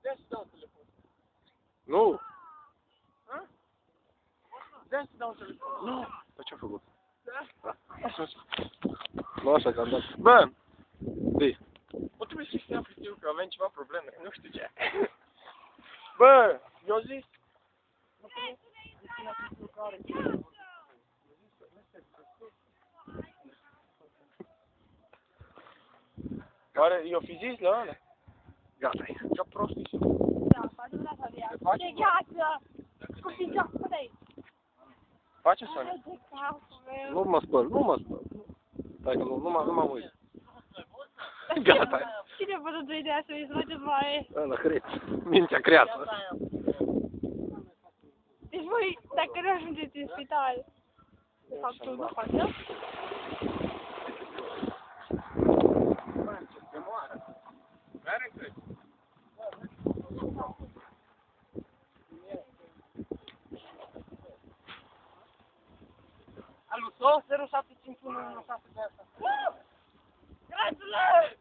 Dă-mi să dau telefon. Nu! Dă-mi să dau telefon. Nu! Dar ce-a făcut? Da? Nu așa că am dat. Bă! Zi. O trebuie să știu că avem ceva probleme, nu știu ce. Bă! Eu zis... Oare i-o fi zis la ăla? Gata-i. Ce prostii sunt. Da, facem la viață. Ce gheață! Cu picioarele de aici. Face Sonia? De capul meu. Nu mă spăl, nu mă spăl. Stai că nu m-am uit. Gata-i. Cine vă dă ideea să îi faceți mai... Ăla creț. Mintea creață. Deci voi, dacă nu ajungeți în spital, de fapt tu nu faci, da? Care crezi? Alu, 075116 de asta. Gratulări!